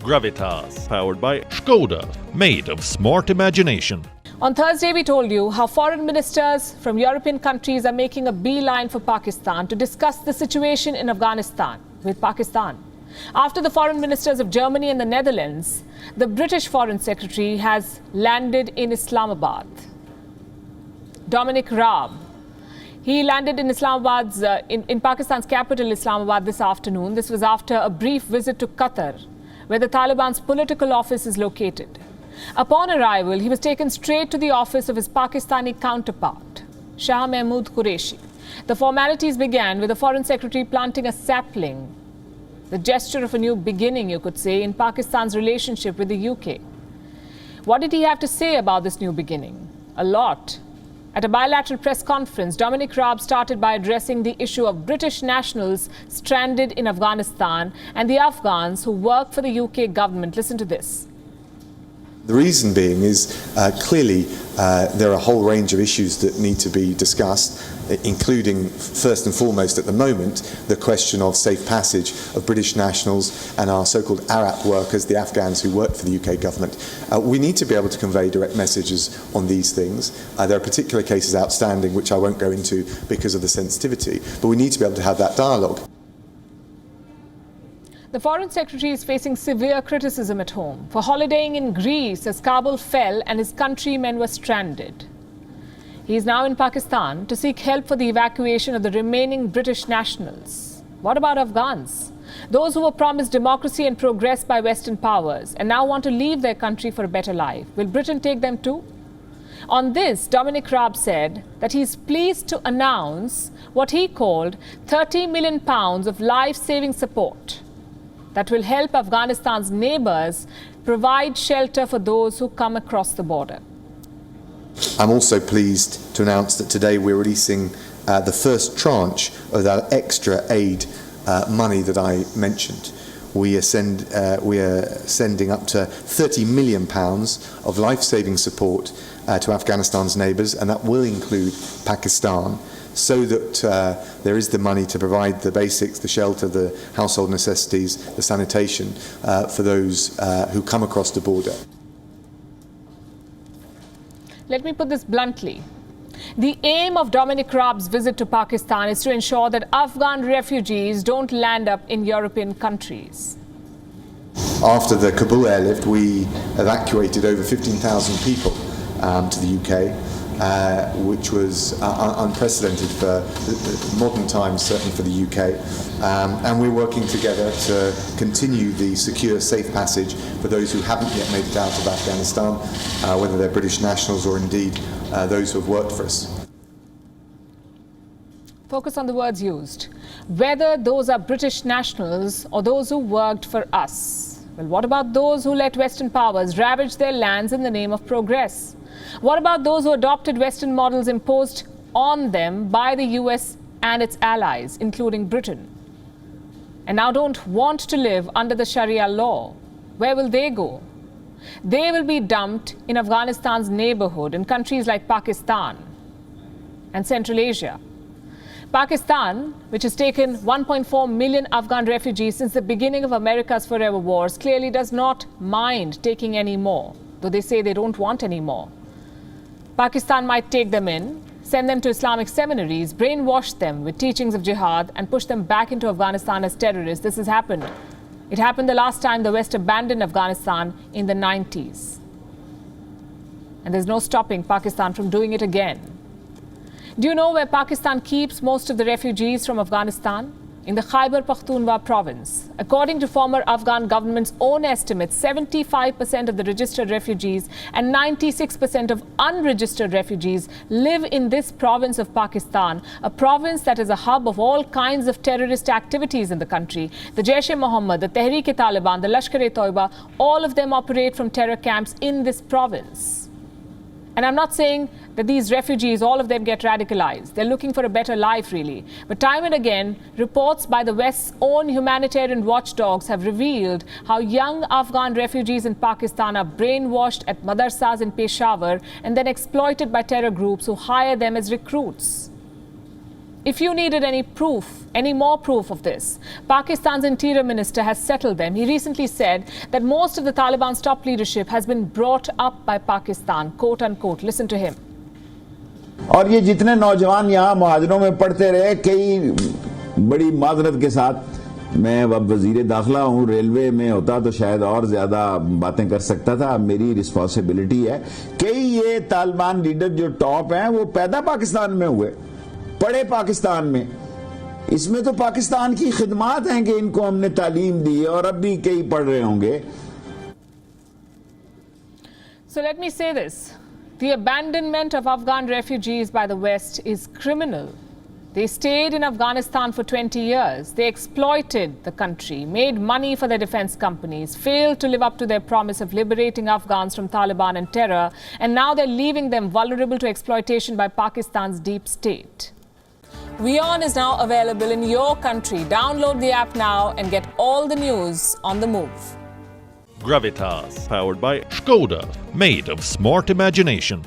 Gravitas, powered by Skoda, made of smart imagination. On Thursday, we told you how foreign ministers from European countries are making a beeline for Pakistan to discuss the situation in Afghanistan with Pakistan. After the foreign ministers of Germany and the Netherlands, the British Foreign Secretary has landed in Islamabad. Dominic Raab. He landed in Islamabad's, in Pakistan's capital, Islamabad, this afternoon. This was after a brief visit to Qatar, where the Taliban's political office is located. Upon arrival, he was taken straight to the office of his Pakistani counterpart, Shah Mahmood Qureshi. The formalities began with the Foreign Secretary planting a sapling, the gesture of a new beginning, you could say, in Pakistan's relationship with the UK. What did he have to say about this new beginning? A lot. At a bilateral press conference, Dominic Raab started by addressing the issue of British nationals stranded in Afghanistan and the Afghans who work for the UK government. Listen to this. The reason being is clearly there are a whole range of issues that need to be discussed, including first and foremost at the moment the question of safe passage of British nationals and our so-called Arab workers, the Afghans who work for the UK government. We need to be able to convey direct messages on these things. There are particular cases outstanding which I won't go into because of the sensitivity, but we need to be able to have that dialogue. The Foreign Secretary is facing severe criticism at home for holidaying in Greece as Kabul fell and his countrymen were stranded. He is now in Pakistan to seek help for the evacuation of the remaining British nationals. What about Afghans? Those who were promised democracy and progress by Western powers and now want to leave their country for a better life. Will Britain take them too? On this, Dominic Raab said that he is pleased to announce what he called £30 million of life-saving support that will help Afghanistan's neighbours provide shelter for those who come across the border. I'm also pleased to announce that today we're releasing the first tranche of that extra aid money that I mentioned. We are sending up to £30 million of life-saving support to Afghanistan's neighbours, and that will include Pakistan, so that there is the money to provide the basics, the shelter, the household necessities, the sanitation for those who come across the border. Let me put this bluntly. The aim of Dominic Raab's visit to Pakistan is to ensure that Afghan refugees don't land up in European countries. After the Kabul airlift, we evacuated over 15,000 people to the UK, which was unprecedented for modern times, certainly for the UK. And we're working together to continue the secure, safe passage for those who haven't yet made it out of Afghanistan, whether they're British nationals or indeed those who have worked for us. Focus on the words used. Whether those are British nationals or those who worked for us. Well, what about those who let Western powers ravage their lands in the name of progress? What about those who adopted Western models imposed on them by the US and its allies, including Britain, and now don't want to live under the Sharia law? Where will they go? They will be dumped in Afghanistan's neighborhood in countries like Pakistan and Central Asia. Pakistan, which has taken 1.4 million Afghan refugees since the beginning of America's forever wars, clearly does not mind taking any more, though they say they don't want any more. Pakistan might take them in, send them to Islamic seminaries, brainwash them with teachings of jihad, and push them back into Afghanistan as terrorists. This has happened. It happened the last time the West abandoned Afghanistan in the 90s. And there's no stopping Pakistan from doing it again. Do you know where Pakistan keeps most of the refugees from Afghanistan? In the Khyber Pakhtunkhwa province. According to former Afghan government's own estimates, 75% of the registered refugees and 96% of unregistered refugees live in this province of Pakistan, a province that is a hub of all kinds of terrorist activities in the country. The Jaish-e-Mohammed, the Tehreek-e-Taliban, the Lashkar-e-Toiba, all of them operate from terror camps in this province. And I'm not saying that these refugees, all of them get radicalized. They're looking for a better life, really. But time and again, reports by the West's own humanitarian watchdogs have revealed how young Afghan refugees in Pakistan are brainwashed at madrasas in Peshawar and then exploited by terror groups who hire them as recruits. If you needed any proof, any more proof of this, Pakistan's Interior Minister has settled them. He recently said that most of the Taliban's top leadership has been brought up by Pakistan, quote unquote. Listen to him. और ये जितने नौजवान यहाँ मुहाजिरों में पढ़ते रहे, कई बड़ी माजरत के साथ, मैं अब वजीर दाखिला हूँ, रेलवे में होता तो शायद और ज्यादा बातें कर सकता था, मेरी रिस्पॉन्सिबिलिटी है। कई ये तालिबान लीडर जो टॉप हैं वो पैदा पाकिस्तान में हुए, पढ़े पाकिस्तान में, इसमें तो पाकिस्तान की खिदमात हैं कि इनको हमने तालीम दी है और अब भी कई पढ़ रहे होंगे। So let me say this. The abandonment of Afghan refugees by the West is criminal. They stayed in Afghanistan for 20 years. They exploited the country, made money for their defense companies, failed to live up to their promise of liberating Afghans from Taliban and terror, and now they're leaving them vulnerable to exploitation by Pakistan's deep state. WION is now available in your country. Download the app now and get all the news on the move. Gravitas, powered by Skoda, made of smart imagination.